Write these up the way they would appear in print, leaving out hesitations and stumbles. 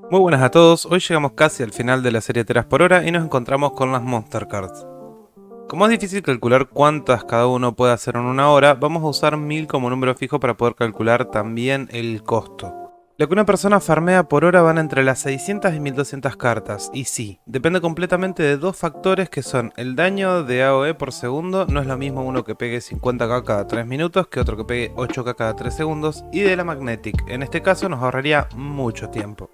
Muy buenas a todos, hoy llegamos casi al final de la serie Teras por hora y nos encontramos con las Monster Cards. Como es difícil calcular cuántas cada uno puede hacer en una hora, vamos a usar 1000 como número fijo para poder calcular también el costo. Lo que una persona farmea por hora van entre las 600 y 1200 cartas, y sí, depende completamente de dos factores que son el daño de AoE por segundo, no es lo mismo uno que pegue 50k cada 3 minutos que otro que pegue 8k cada 3 segundos, y de la Magnetic, en este caso nos ahorraría mucho tiempo.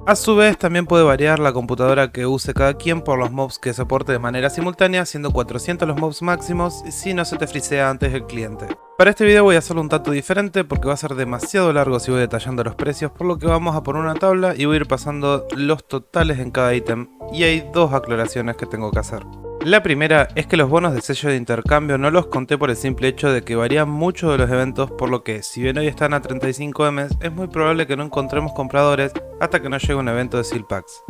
A su vez también puede variar la computadora que use cada quien por los mobs que soporte de manera simultánea, siendo 400 los mobs máximos si no se te frisea antes el cliente. Para este video voy a hacerlo un tanto diferente porque va a ser demasiado largo si voy detallando los precios, por lo que vamos a poner una tabla y voy a ir pasando los totales en cada ítem, y hay dos aclaraciones que tengo que hacer. La primera es que los bonos de sello de intercambio no los conté por el simple hecho de que varían mucho de los eventos, por lo que si bien hoy están a 35 Ms, es muy probable que no encontremos compradores hasta que no llegue un evento de Seal Packs.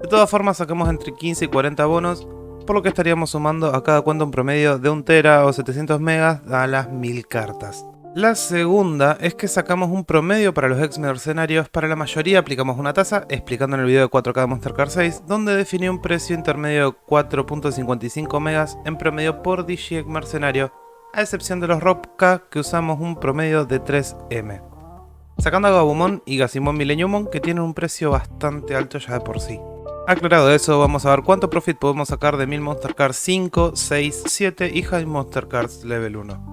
De todas formas sacamos entre 15 y 40 bonos, por lo que estaríamos sumando a cada cuenta un promedio de 1 tera o 700 megas a las 1000 cartas. La segunda es que sacamos un promedio para los ex mercenarios, para la mayoría aplicamos una tasa, explicando en el video de 4K de Monster Card 6, donde definí un precio intermedio de 4.55 megas en promedio por DG mercenario, a excepción de los ROPK que usamos un promedio de 3M. Sacando a Gabumon y Gazimon Millenniumon que tienen un precio bastante alto ya de por sí. Aclarado eso, vamos a ver cuánto profit podemos sacar de 1000 Monster Cards 5, 6, 7 y High Monster Cards Level 1.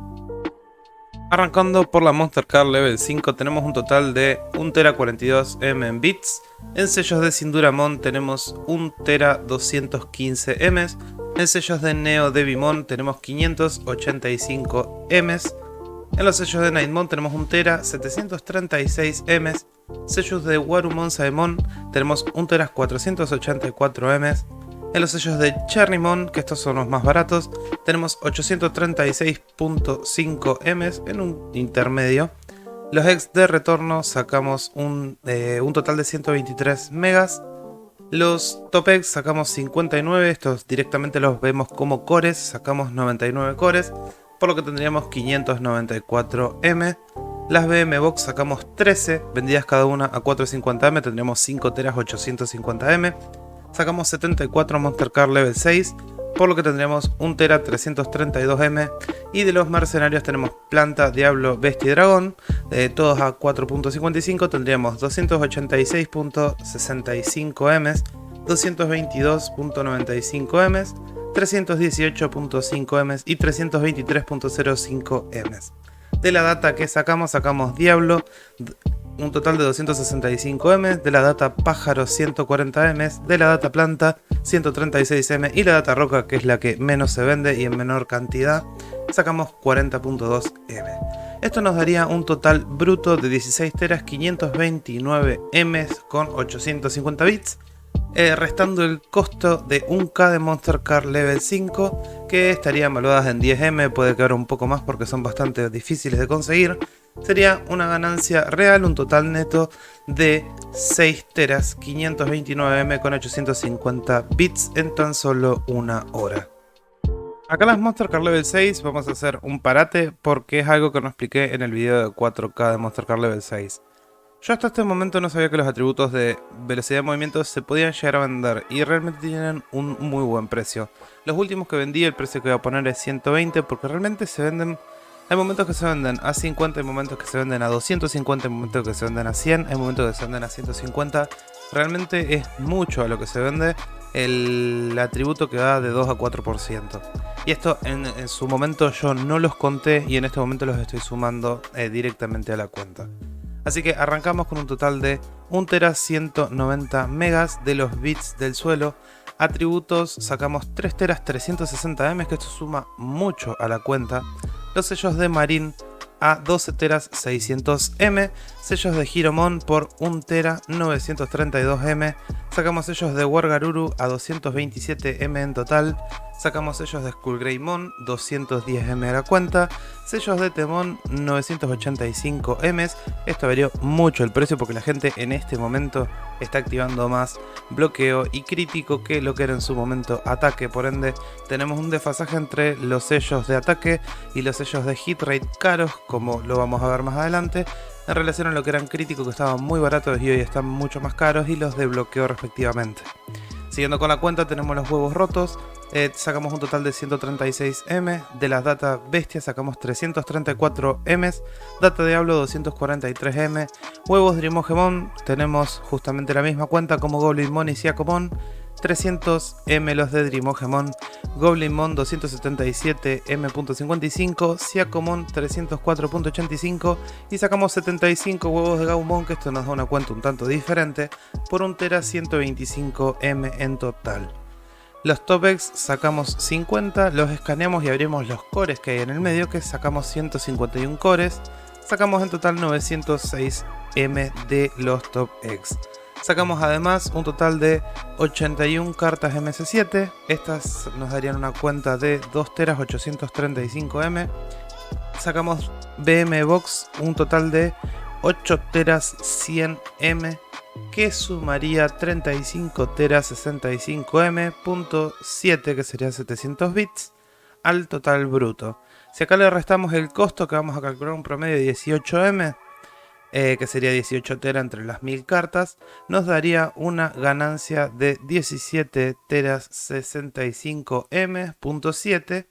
Arrancando por la Monster Card Level 5 tenemos un total de 1 tera 42 M en bits. En sellos de Sinduramon tenemos 1 tera 215 Ms. En sellos de Neo Devimon tenemos 585 Ms. En los sellos de Nightmon tenemos 1 tera 736 Ms. Sellos de Warumon Saemon tenemos 1 tera 484 Ms. En los sellos de Cherrymon, que estos son los más baratos, tenemos 836.5 Ms en un intermedio. Los ex de retorno sacamos un total de 123 megas. Los top ex sacamos 59, estos directamente los vemos como cores, sacamos 99 cores, por lo que tendríamos 594 M. Las BM Box sacamos 13, vendidas cada una a 450 M, tendríamos 5 teras 850 M. Sacamos 74 Monster Card Level 6, por lo que tendríamos 1 tera 332 M. Y de los mercenarios tenemos Planta, Diablo, Bestia y Dragón, todos a 4.55, tendríamos 286.65 Ms, 222.95 Ms, 318.5 Ms y 323.05 Ms. De la data que sacamos Diablo, un total de 265 M, de la data Pájaro 140 M, de la data Planta 136 M y la data Roca, que es la que menos se vende y en menor cantidad, sacamos 40.2 M. Esto nos daría un total bruto de 16 teras 529 M con 850 bits, restando el costo de 1K de Monster Card Level 5, que estarían valuadas en 10 M, puede quedar un poco más porque son bastante difíciles de conseguir. Sería una ganancia real, un total neto de 6 teras 529 M con 850 bits en tan solo una hora. Acá en las Monster Card Level 6 vamos a hacer un parate porque es algo que no expliqué en el video de 4K de Monster Card Level 6. Yo hasta este momento no sabía que los atributos de velocidad de movimiento se podían llegar a vender y realmente tienen un muy buen precio. Los últimos que vendí, el precio que voy a poner es 120 porque realmente se venden. Hay momentos que se venden a 50, hay momentos que se venden a 250, hay momentos que se venden a 100, hay momentos que se venden a 150. Realmente es mucho a lo que se vende el atributo que va de 2 a 4%. Y esto en su momento yo no los conté y en este momento los estoy sumando directamente a la cuenta. Así que arrancamos con un total de 1 tera 190 megas de los bits del suelo. Atributos sacamos 3 teras 360 M, que esto suma mucho a la cuenta. Los sellos de Marín a 12 teras 600 M, sellos de Giromon por 1 tera 932 M, sacamos sellos de Wargaruru a 227 M en total, sacamos sellos de Skullgreymon 210 M a la cuenta, sellos de Temon 985 M, esto varió mucho el precio porque la gente en este momento está activando más bloqueo y crítico que lo que era en su momento ataque, por ende tenemos un desfasaje entre los sellos de ataque y los sellos de hit rate caros, como lo vamos a ver más adelante. en relación a lo que eran críticos, que estaban muy baratos y hoy están mucho más caros, y los de bloqueo respectivamente. Siguiendo con la cuenta tenemos los huevos rotos, sacamos un total de 136 M, de las data bestia sacamos 334 M, data diablo 243 M, huevos Dreamogemon tenemos justamente la misma cuenta como Goblinmon y Siakomon, 300 M los de Dreamogemon, Goblinmon 277 M.55, Siakomon 304.85 y sacamos 75 huevos de Gaumon, que esto nos da una cuenta un tanto diferente, por 1 tera 125 M en total. Los Topex sacamos 50, los escaneamos y abrimos los cores que hay en el medio, que sacamos 151 cores, sacamos en total 906 M de los Topex. Sacamos además un total de 81 cartas MS7, estas nos darían una cuenta de 2 teras 835 M. Sacamos BM Box un total de 8 teras 100 M, que sumaría 35 teras 65 M.7, que serían 700 bits, al total bruto. Si acá le restamos el costo, que vamos a calcular un promedio de 18 M, que sería 18 teras entre las 1000 cartas, nos daría una ganancia de 17 teras 65 M.7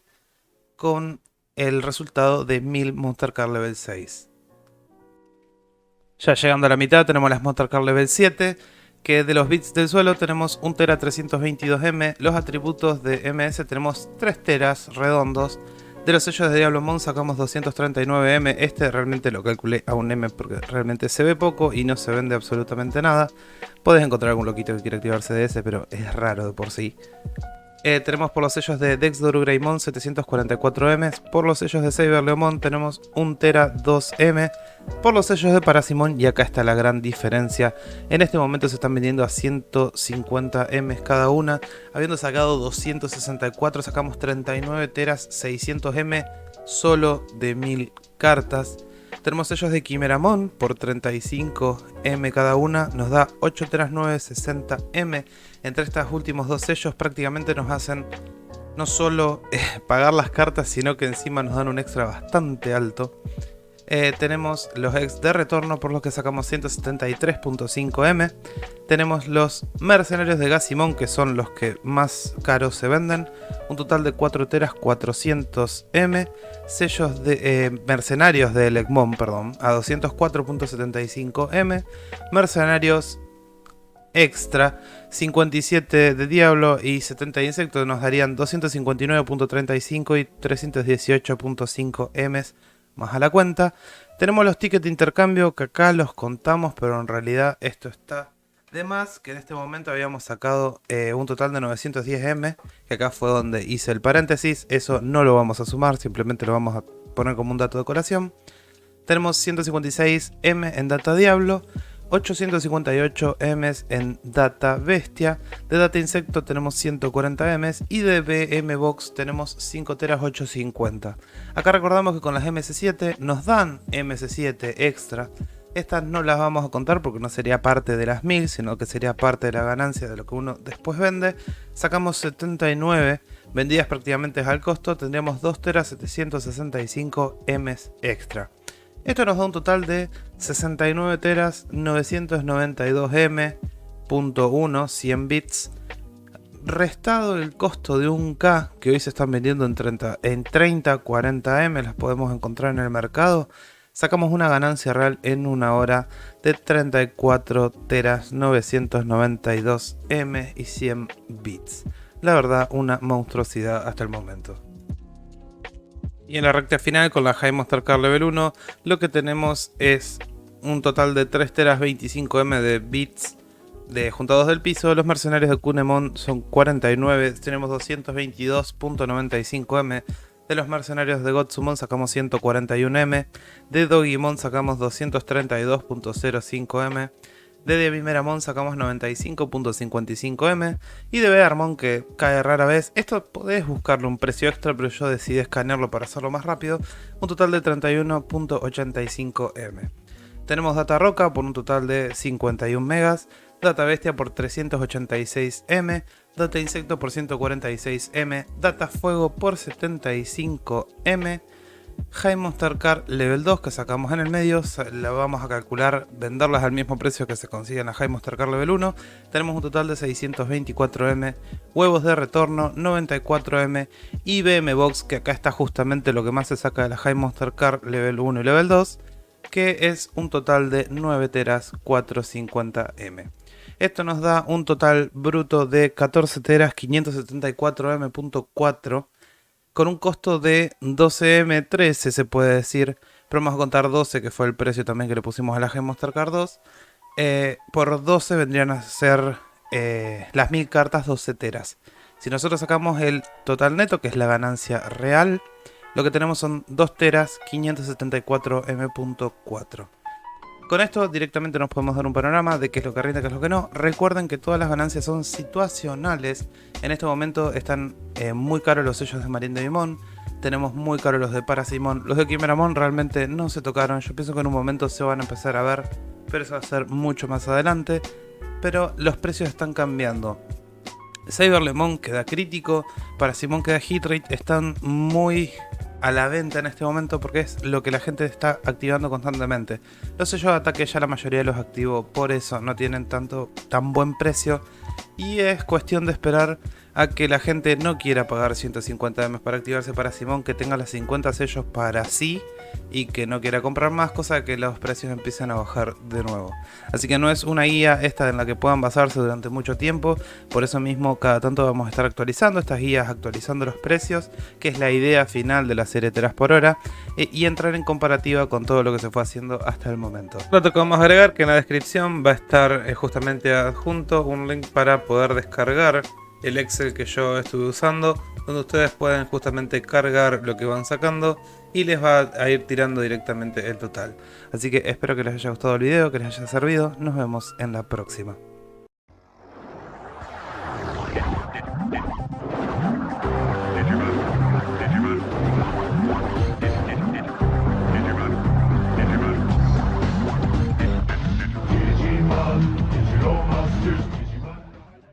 con el resultado de 1000 Monster Card Level 6. Ya llegando a la mitad tenemos las Monster Card Level 7, que de los bits del suelo tenemos 1 tera 322 M, los atributos de MS tenemos 3 teras redondos. De los sellos de Diablomon sacamos 239 M, este realmente lo calculé a 1 M porque realmente se ve poco y no se vende absolutamente nada. Podés encontrar algún loquito que quiera activarse de ese, pero es raro de por sí. Tenemos por los sellos de Dexdoor Greymon 744 M, por los sellos de Saberleomon tenemos 1 tera 2 M, por los sellos de Parasimon, y acá está la gran diferencia, en este momento se están vendiendo a 150 M cada una, habiendo sacado 264 sacamos 39 teras 600 M solo de 1000 cartas. Tenemos sellos de Chimeramon por 35 M cada una, nos da 8 teras 960 M. Entre estos últimos dos sellos prácticamente nos hacen no solo pagar las cartas, sino que encima nos dan un extra bastante alto. Tenemos los ex de retorno, por los que sacamos 173.5 M. Tenemos los mercenarios de Gazimon, que son los que más caros se venden, un total de 4 teras 400 M. Sellos de mercenarios de Elecmon, perdón, a 204.75 M. Mercenarios extra 57 de Diablo y 70 de Insecto nos darían 259.35 y 318.5 M más a la cuenta. Tenemos los tickets de intercambio, que acá los contamos, pero en realidad esto está de más, que en este momento habíamos sacado un total de 910 M, que acá fue donde hice el paréntesis. Eso no lo vamos a sumar, simplemente lo vamos a poner como un dato de colación. Tenemos 156 M en Data Diablo, 858 M en Data Bestia, de Data Insecto tenemos 140 M y de BM Box tenemos 5 teras 850. Acá recordamos que con las MS7 nos dan MS7 extra. Estas no las vamos a contar porque no sería parte de las 1000, sino que sería parte de la ganancia de lo que uno después vende. Sacamos 79 vendidas prácticamente al costo, tendríamos 2 teras 765 M extra. Esto nos da un total de 69 teras 992 M.1 100 bits, restado el costo de 1K, que hoy se están vendiendo en 30-40 M, las podemos encontrar en el mercado. Sacamos una ganancia real en una hora de 34 teras 992 M y 100 bits. La verdad, una monstruosidad hasta el momento. Y en la recta final, con la High Monster Card Level 1, lo que tenemos es un total de 3 teras 25 M de bits de juntados del piso. Los mercenarios de Kunemon son 49, tenemos 222.95 M. De los mercenarios de Gotsumon sacamos 141 M. De Dogimon sacamos 232.05 M. De Devimeramon sacamos 95.55 M. Y de Bearmon, que cae rara vez, esto podés buscarle un precio extra, pero yo decidí escanearlo para hacerlo más rápido, un total de 31.85 M. Tenemos Data Roca por un total de 51 megas, Data Bestia por 386 M, Data Insecto por 146 M, Data Fuego por 75 M, High Monster Car Level 2 que sacamos en el medio, la vamos a calcular, venderlas al mismo precio que se consigue en la High Monster Car Level 1. Tenemos un total de 624M, huevos de retorno 94M y BM Box, que acá está justamente lo que más se saca de la High Monster Car Level 1 y Level 2, que es un total de 9 teras 450M. Esto nos da un total bruto de 14 teras 574M.4 con un costo de 12M13 se puede decir, pero vamos a contar 12 que fue el precio también que le pusimos a la High Monster Car 2. Por 12 vendrían a ser las 1000 cartas 12 teras. Si nosotros sacamos el total neto, que es la ganancia real, lo que tenemos son 2 teras 574M.4. Con esto directamente nos podemos dar un panorama de qué es lo que rinde, qué es lo que no. Recuerden que todas las ganancias son situacionales. En este momento están muy caros los sellos de Marín de Vimón. Tenemos muy caros los de Parasimón. Los de Quimeramón realmente no se tocaron. Yo pienso que en un momento se van a empezar a ver, pero eso va a ser mucho más adelante. Pero los precios están cambiando. Cyberlemon queda crítico, Parasimón queda hitrate, están muy a la venta en este momento porque es lo que la gente está activando constantemente. Los sellos de ataque ya la mayoría los activo, por eso no tienen tan buen precio y es cuestión de esperar a que la gente no quiera pagar 150 M para activarse Parasimón, que tenga los 50 sellos para sí y que no quiera comprar más, cosa que los precios empiezan a bajar de nuevo. Así que no es una guía esta en la que puedan basarse durante mucho tiempo, por eso mismo cada tanto vamos a estar actualizando estas guías, actualizando los precios, que es la idea final de la serie teras por hora, y entrar en comparativa con todo lo que se fue haciendo hasta el momento. Lo que vamos a agregar que en la descripción va a estar justamente adjunto un link para poder descargar el Excel que yo estuve usando, donde ustedes pueden justamente cargar lo que van sacando y les va a ir tirando directamente el total. Así que espero que les haya gustado el video, que les haya servido. Nos vemos en la próxima.